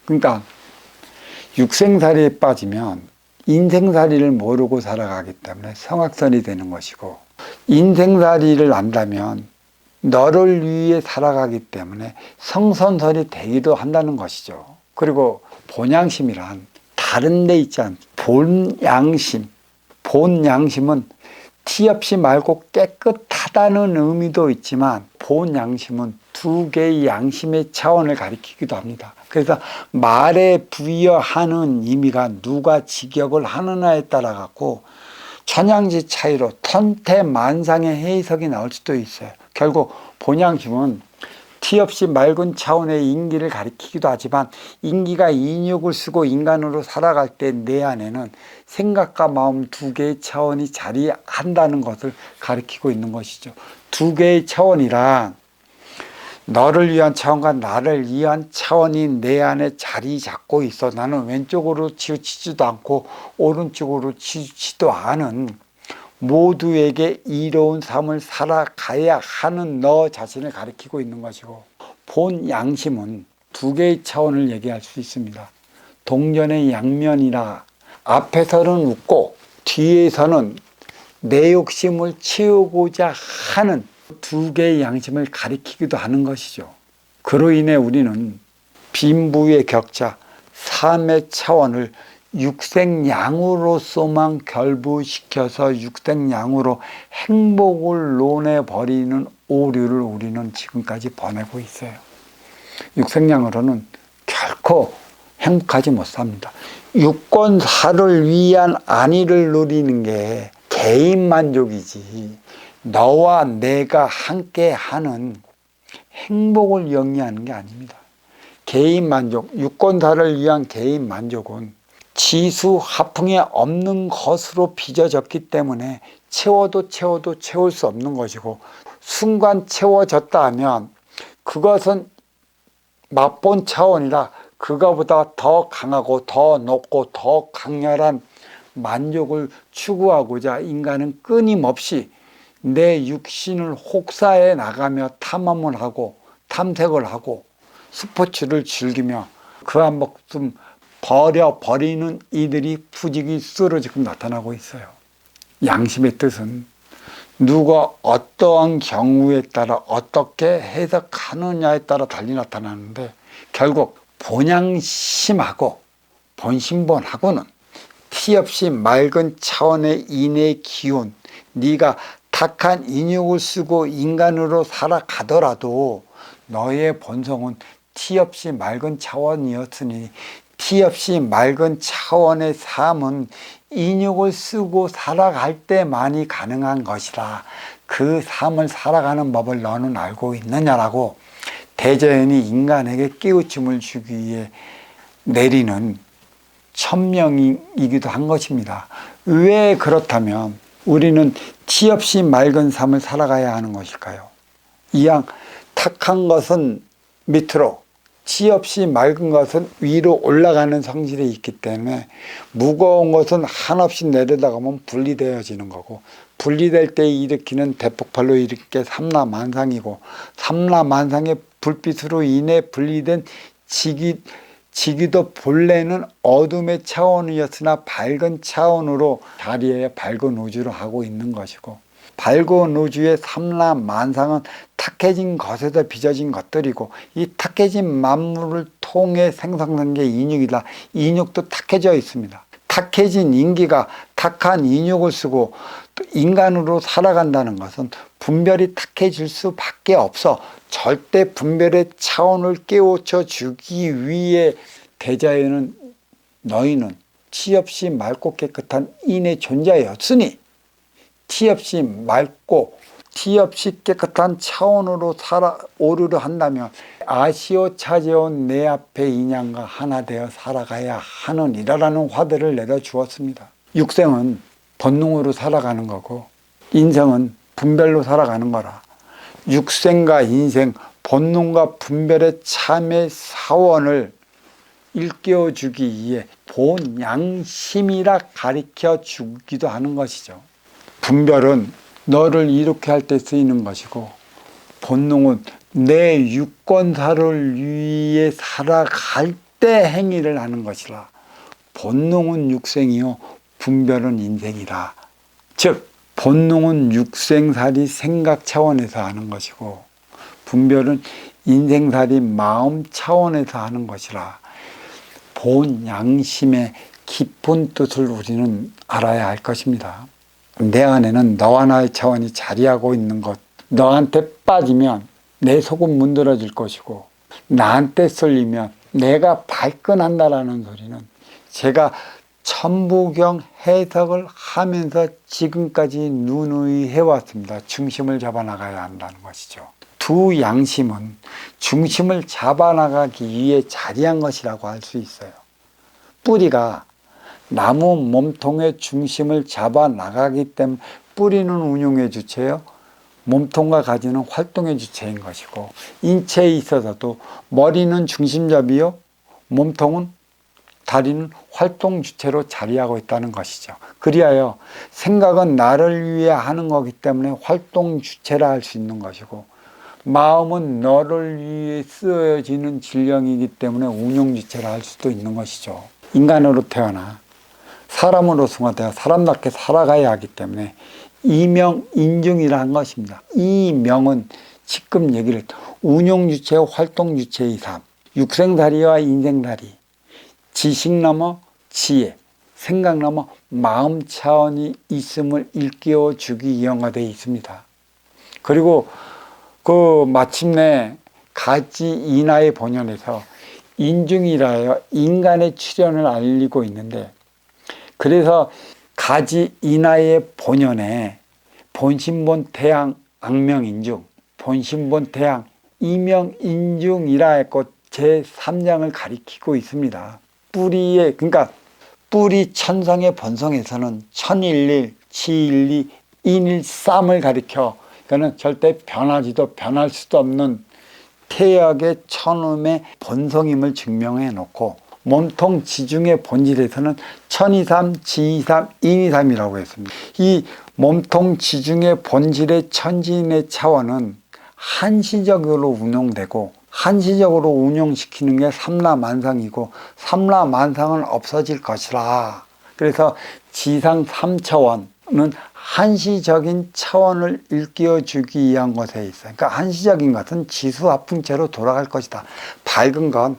그러니까 육생살이에 빠지면 인생살이를 모르고 살아가기 때문에 성악선이 되는 것이고, 인생살이를 안다면 너를 위해 살아가기 때문에 성선설이 되기도 한다는 것이죠. 그리고 본양심이란 다른 데 있지 않, 본양심. 본양심은 티 없이 맑고 깨끗하다는 의미도 있지만, 본양심은 두 개의 양심의 차원을 가리키기도 합니다. 그래서 말에 부여하는 의미가 누가 직역을 하느냐에 따라 갖고 천양지 차이로 천태만상의 해석이 나올 수도 있어요. 결국 본양심은 티 없이 맑은 차원의 인기를 가리키기도 하지만, 인기가 인육을 쓰고 인간으로 살아갈 때 내 안에는 생각과 마음 두 개의 차원이 자리한다는 것을 가리키고 있는 것이죠. 두 개의 차원이란 너를 위한 차원과 나를 위한 차원이 내 안에 자리 잡고 있어. 나는 왼쪽으로 치우치지도 않고 오른쪽으로 치우치지도 않은, 모두에게 이로운 삶을 살아가야 하는 너 자신을 가리키고 있는 것이고, 본 양심은 두 개의 차원을 얘기할 수 있습니다. 동전의 양면이라, 앞에서는 웃고 뒤에서는 내 욕심을 채우고자 하는 두 개의 양심을 가리키기도 하는 것이죠. 그로 인해 우리는 빈부의 격차, 삶의 차원을 육생양으로서만 결부시켜서 육생양으로 행복을 논해버리는 오류를 우리는 지금까지 보내고 있어요. 육생양으로는 결코 행복하지 못합니다. 유권사를 위한 안위를 누리는 게 개인 만족이지, 너와 내가 함께하는 행복을 영위하는 게 아닙니다. 개인 만족, 유권사를 위한 개인 만족은 지수 하풍에 없는 것으로 빚어졌기 때문에 채워도 채울 수 없는 것이고, 순간 채워졌다 하면 그것은 맛본 차원이라 그거보다 더 강하고 더 높고 더 강렬한 만족을 추구하고자 인간은 끊임없이 내 육신을 혹사해 나가며 탐험을 하고 탐색을 하고 스포츠를 즐기며 그 한 목숨 버려버리는 이들이 부지기 수로 지금 나타나고 있어요. 양심의 뜻은 누가 어떠한 경우에 따라 어떻게 해석하느냐에 따라 달리 나타나는데, 결국 본양심하고 본심본하고는 티 없이 맑은 차원의 인의 기운, 네가 탁한 인육을 쓰고 인간으로 살아가더라도 너의 본성은 티 없이 맑은 차원이었으니, 티 없이 맑은 차원의 삶은 인육을 쓰고 살아갈 때만이 가능한 것이라. 그 삶을 살아가는 법을 너는 알고 있느냐라고 대자연이 인간에게 깨우침을 주기 위해 내리는 천명이기도 한 것입니다. 왜 그렇다면 우리는 티 없이 맑은 삶을 살아가야 하는 것일까요? 이왕 탁한 것은 밑으로, 티 없이 맑은 것은 위로 올라가는 성질이 있기 때문에 무거운 것은 한없이 내려다가면 분리되어지는 거고, 분리될 때 일으키는 대폭발로 일으키게 삼라만상이고, 삼라만상의 불빛으로 인해 분리된 지기도 본래는 어둠의 차원이었으나 밝은 차원으로 자리에 밝은 우주로 하고 있는 것이고, 밝은 우주의 삼라만상은 탁해진 것에서 빚어진 것들이고, 이 탁해진 만물을 통해 생성된 게 인육이다. 인육도 탁해져 있습니다. 탁해진 인기가 탁한 인육을 쓰고 또 인간으로 살아간다는 것은 분별이 탁해질 수밖에 없어. 절대 분별의 차원을 깨우쳐 주기 위해 대자연은 너희는 티 없이 맑고 깨끗한 인의 존재였으니, 티 없이 맑고 티 없이 깨끗한 차원으로 오르려 한다면 아시오 찾아온 내 앞에 인양과 하나 되어 살아가야 하느니라라는 화두를 내려주었습니다. 육생은 본능으로 살아가는 거고, 인생은 분별로 살아가는 거라. 육생과 인생, 본능과 분별의 참의 사원을 일깨워주기 위해 본양심이라 가르쳐 주기도 하는 것이죠. 분별은 너를 이렇게 할 때 쓰이는 것이고, 본능은 내 유권사를 위해 살아갈 때 행위를 하는 것이라. 본능은 육생이요 분별은 인생이라. 즉 본능은 육생살이 생각 차원에서 하는 것이고 분별은 인생살이 마음 차원에서 하는 것이라. 본 양심의 깊은 뜻을 우리는 알아야 할 것입니다. 내 안에는 너와 나의 차원이 자리하고 있는 것, 너한테 빠지면 내 속은 문드러질 것이고 나한테 쏠리면 내가 발끈한다라는 소리는 제가 천부경 해석을 하면서 지금까지 누누이 해왔습니다. 중심을 잡아나가야 한다는 것이죠. 두 양심은 중심을 잡아나가기 위해 자리한 것이라고 할 수 있어요. 뿌리가 나무 몸통의 중심을 잡아나가기 때문에 뿌리는 운용의 주체예요. 몸통과 가지는 활동의 주체인 것이고 인체에 있어서도 머리는 중심잡이요 몸통은 다리는 활동 주체로 자리하고 있다는 것이죠. 그리하여 생각은 나를 위해 하는 거기 때문에 활동 주체라 할 수 있는 것이고 마음은 너를 위해 쓰여지는 질량이기 때문에 운용 주체라 할 수도 있는 것이죠. 인간으로 태어나 사람으로 승화되어 사람답게 살아가야 하기 때문에 이명인중이라는 것입니다. 이 명은 지금 얘기를 운용주체와 활동주체의 삶, 육생다리와 인생다리, 지식 넘어 지혜, 생각 넘어 마음 차원이 있음을 일깨워 주기 위한 되어 있습니다. 그리고 마침내 가지 인하의 본연에서 인중이라여 인간의 출현을 알리고 있는데 그래서 가지 인하의 본연에 본신본 태양 악명인중, 본신본 태양 이명인중이라 했고 제3장을 가리키고 있습니다. 그러니까 뿌리 천성의 본성에서는 천일일, 치일리, 인일삼을 가리켜 그러니까 절대 변하지도 변할 수도 없는 태역의 천음의 본성임을 증명해 놓고 몸통 지중의 본질에서는 천이삼, 지이삼, 인이삼이라고 했습니다. 이 몸통 지중의 본질의 천지인의 차원은 한시적으로 운용되고 한시적으로 운용시키는 게 삼라만상이고 삼라만상은 없어질 것이라. 그래서 지상 3차원은 한시적인 차원을 일깨워주기 위한 것에 있어요. 그러니까 한시적인 것은 지수화풍체로 돌아갈 것이다. 밝은 건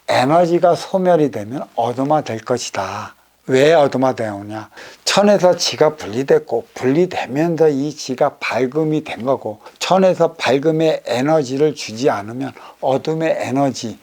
에너지가 소멸이 되면 어둠화 될 것이다. 왜 어둠화 되느냐? 천에서 지가 분리됐고 분리되면서 이 지가 밝음이 된 거고 천에서 밝음의 에너지를 주지 않으면 어둠의 에너지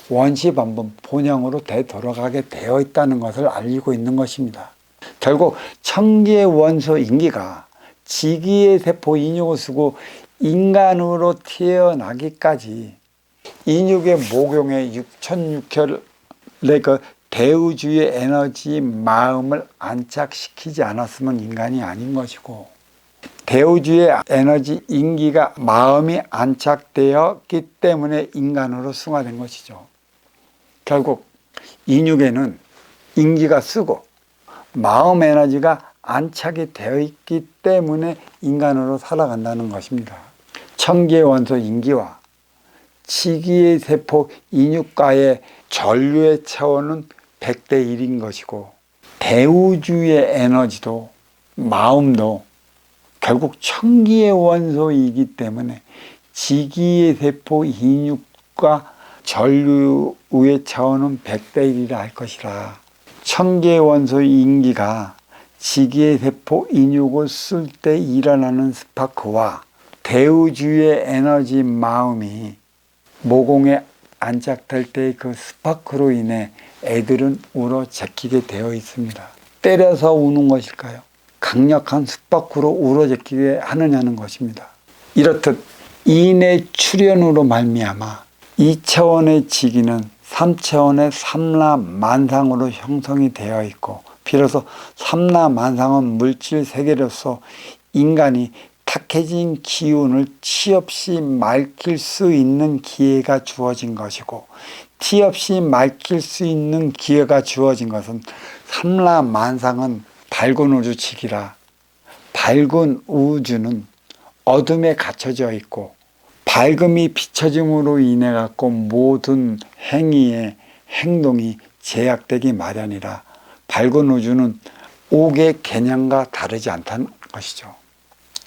원시반분 본영으로 되돌아가게 되어 있다는 것을 알리고 있는 것입니다. 결국 천기의 원소 인기가 지기의 세포 인육을 쓰고 인간으로 태어나기까지 인육의 모경에 6,600혈의 그 대우주의 에너지 마음을 안착시키지 않았으면 인간이 아닌 것이고 대우주의 에너지 인기가 마음이 안착되었기 때문에 인간으로 승화된 것이죠. 결국 인육에는 인기가 쓰고 마음 에너지가 안착이 되어 있기 때문에 인간으로 살아간다는 것입니다. 천기의 원소 인기와 치기의 세포 인육과의 전류의 차원은 100대 1인 것이고 대우주의 에너지도 마음도 결국 천기의 원소이기 때문에 지기의 세포 인육과 전류의 차원은 100대 1이라 할 것이라. 천기의 원소 인기가 지기의 세포 인육을 쓸 때 일어나는 스파크와 대우주의 에너지 마음이 모공에 안착될 때의 그 스파크로 인해 애들은 울어 제끼게 되어 있습니다. 때려서 우는 것일까요? 강력한 스파크로 울어 제끼게 하느냐는 것입니다. 이렇듯 인의 출현으로 말미암아 2차원의 지기는 3차원의 삼라만상으로 형성이 되어 있고 비로소 삼라만상은 물질 세계로서 인간이 탁해진 기운을 티 없이 맑힐 수 있는 기회가 주어진 것이고 티 없이 맑힐 수 있는 기회가 주어진 것은 삼라만상은 밝은 우주치기라. 밝은 우주는 어둠에 갇혀져 있고 밝음이 비춰짐으로 인해 갖고 모든 행위에 행동이 제약되기 마련이라 밝은 우주는 옥의 개념과 다르지 않다는 것이죠.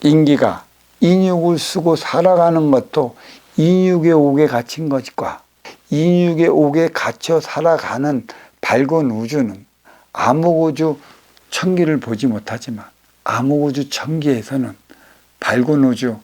인기가 인육을 쓰고 살아가는 것도 인육의 옥에 갇힌 것과 인육의 옥에 갇혀 살아가는 밝은 우주는 암흑우주 천기를 보지 못하지만 암흑우주 천기에서는 밝은 우주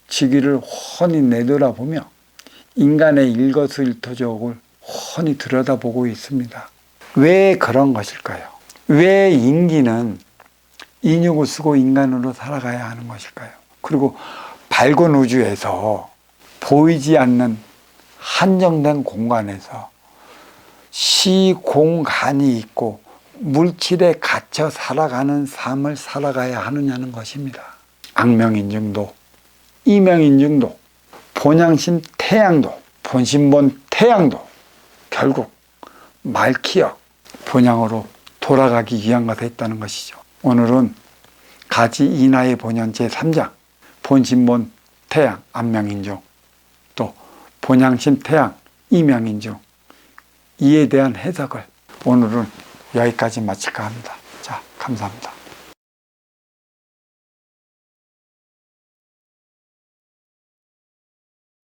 지기를 훤히 내돌아보며 인간의 일거수일투족을 훤히 들여다보고 있습니다. 왜 그런 것일까요? 왜 인기는 인육을 쓰고 인간으로 살아가야 하는 것일까요? 그리고 밝은 우주에서 보이지 않는 한정된 공간에서 시공간이 있고 물질에 갇혀 살아가는 삶을 살아가야 하느냐는 것입니다. 악명인증도, 이명인증도, 본양심 태양도, 본신본 태양도 결국 말키역 본양으로 돌아가기 위한 것에 있다는 것이죠. 오늘은 가지 인하의 본연 제3장 본신본 태양 안명인중 또 본양심 태양 이명인중 이에 대한 해석을 오늘은 여기까지 마칠까 합니다. 자, 감사합니다.